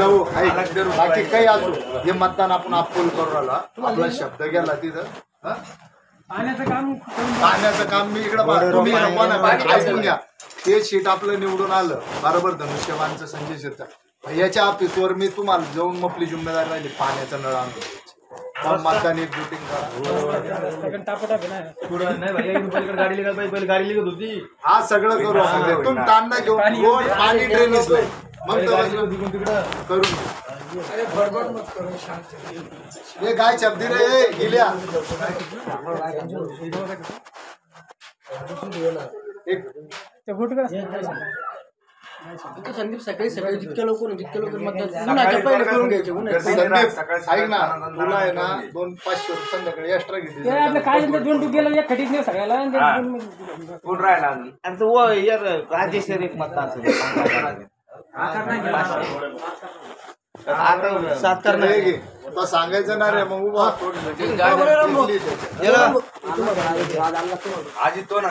भाऊ बाकी काही असो हे मतदान आपण अप्रूल करू राहिला आपला शब्द गेला तिथं पाण्याचं काम मी इकडे तुम्ही ऐकून घ्या ते शीट आपलं निवडून आलं बरोबर धनुष्यबाणचं संजय शिरसाट याच्या ऑफिसवर मी तुम्हाला जाऊन आपली जिम्मेदारी राहिली पाण्याचा नळ आणतो मतदान एक बुटिंग गाडी लिखत होती हा सगळं करू तुम्ही तांना घेऊन रोड पाणी ड्रेनेज मग करून ये गाय चपदी रे गिल्या संदीप सकाळी जितक्या लोक मतदान करून घ्यायचे ऐक ना तुला आहे ना 200-500 संध्याकाळी एक्स्ट्रा घेतली काय दोन गेलं एक खटीत नाही सगळ्याला कोण राहिला राजेश एक मतदान आता सांगायचं ना रे मग उभा आजी तो ना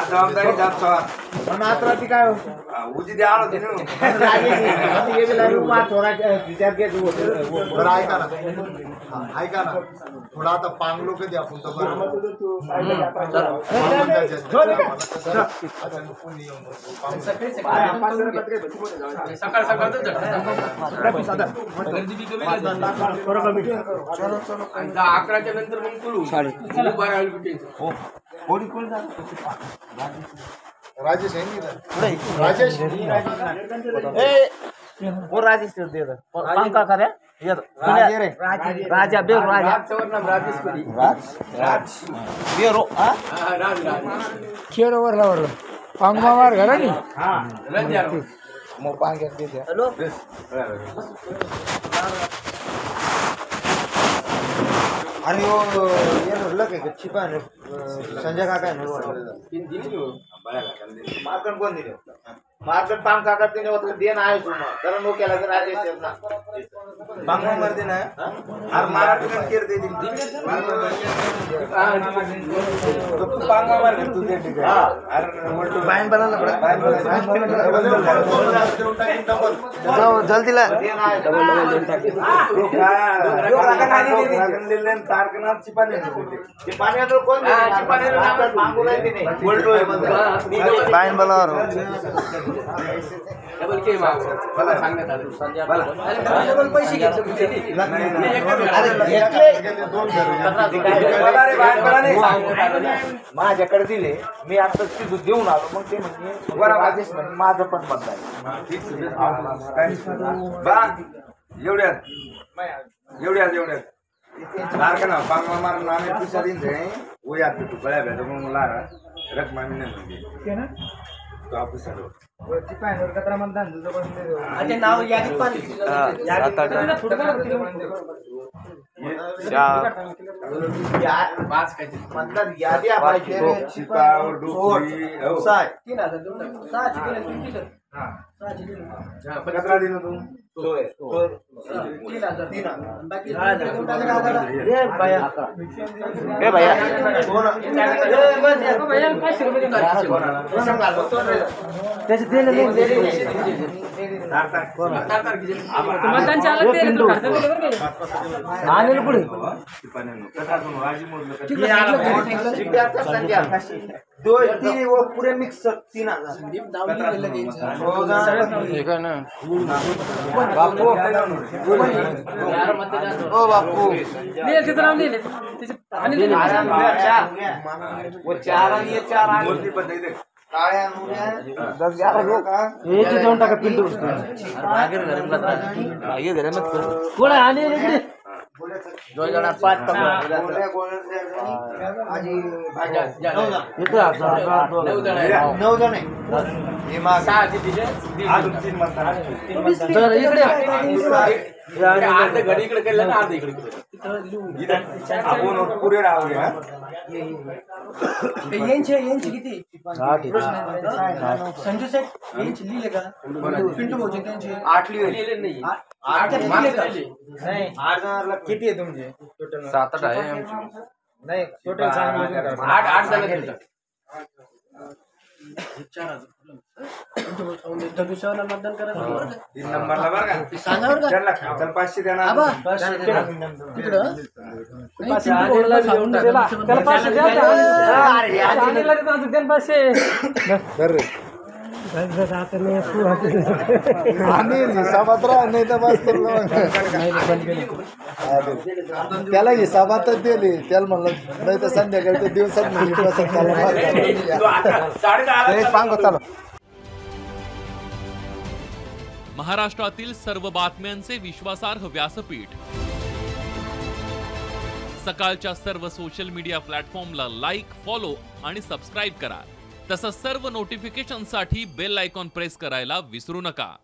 जबाबदारी जात काय उजी द्या आलो ऐका ना ऐका ना थोडा आता पांगलो कधी आपण सकाळ सकाळ अकराच्या नंतर मग तुलू राजेश राजेश वो राजेश पंखा करे राजा बेर खेळवर पांगमावार घरा नी मग पांग हॅलो अरे वो ये नडलं काय छिपा संजय काका मार्कन कोण दिले मार्कन पांग काका तिने होतं देन आहे तुम्हाला तर नो केला तर राजेश ना पांग मार देना और मराठी में केर दे दिन तो पांग मार के तू दे ठीक है अरे उल्टो बाइन बनाना पड़ा जाओ जल्दी ला देना है डबल तारकनाथ चिपाने चिपाने तो कौन चिपाने नाम मांगू नाही देने उल्टो है बाइन बला डबल के मला सांगण्यात आलं संजय अरे डबल पैसे घेतले माझ्याकडे दिले मी आता तिथून देऊन आलो मग ते म्हणजे राजेश म्हणजे माझं पण बंद आहे ना पांगमा मार नामे पिसा दिन थे वो याद तू बड़ा बेटा मग लारा रख मामी ने तो आप सर वो चिपायवर कतरा मतदान तुझं पण आता नाव यादीत पण मतदान यादी पाहिजे चिपावर डोकी 3000 कतरा दिन तू सोय 3000 बाकी ए भैया भैया 500 रुपये त्याचे दिले मतदान चालत ते तू खर्च केलं बरं का आणेल पुढे दो तीन वो पूरे मिक्स 3000 संदीप दावली गेलं ठीक है ना बापू ओ बापू ले तिथं नाव लिहिले त्याचे आणि वो चार आणि ये चार मूर्ती पण दे काळ्या नुऱ्या 10-11 लोक एक देऊन टाका पिंटू आगे घरात कोण आले इकडे दोन जण 5 आजी नऊ जण आहे हे माग 6 दिले अजून 3 म्हणतात तर इकडे अर्ध घडी इकडे केलं ना अर्ध इकडे आपण पुरे राहूया यांची किती संजू सेठ यांची लिहिले का पिंटू भाऊचे त्यांचे 8 लिहिले नाही 8 लिहिले का नाही 8 जणांना किती आहे तुमचे टोटल 7-8 आहे आमचे नाही टोटल 8 जण मतदान करायचं 3 नंबरला बरं का सांगा बरं का त्यांना खातर 500 देणार आबा तिकडं आम्ही हिसाबात राह नाही तर बस त्याला हिसाबातच दिली त्याला म्हणलं नाही तर संध्याकाळी ते दिवसात चालू. महाराष्ट्रातील सर्व बातम्यांचे विश्वासार्ह व्यासपीठ सकाळच्या सर्व सोशल मीडिया प्लॅटफॉर्मला लाईक, फॉलो आणि सबस्क्राईब करा. तसंच सर्व नोटिफिकेशनसाठी बेल आयकॉन प्रेस करायला विसरू नका.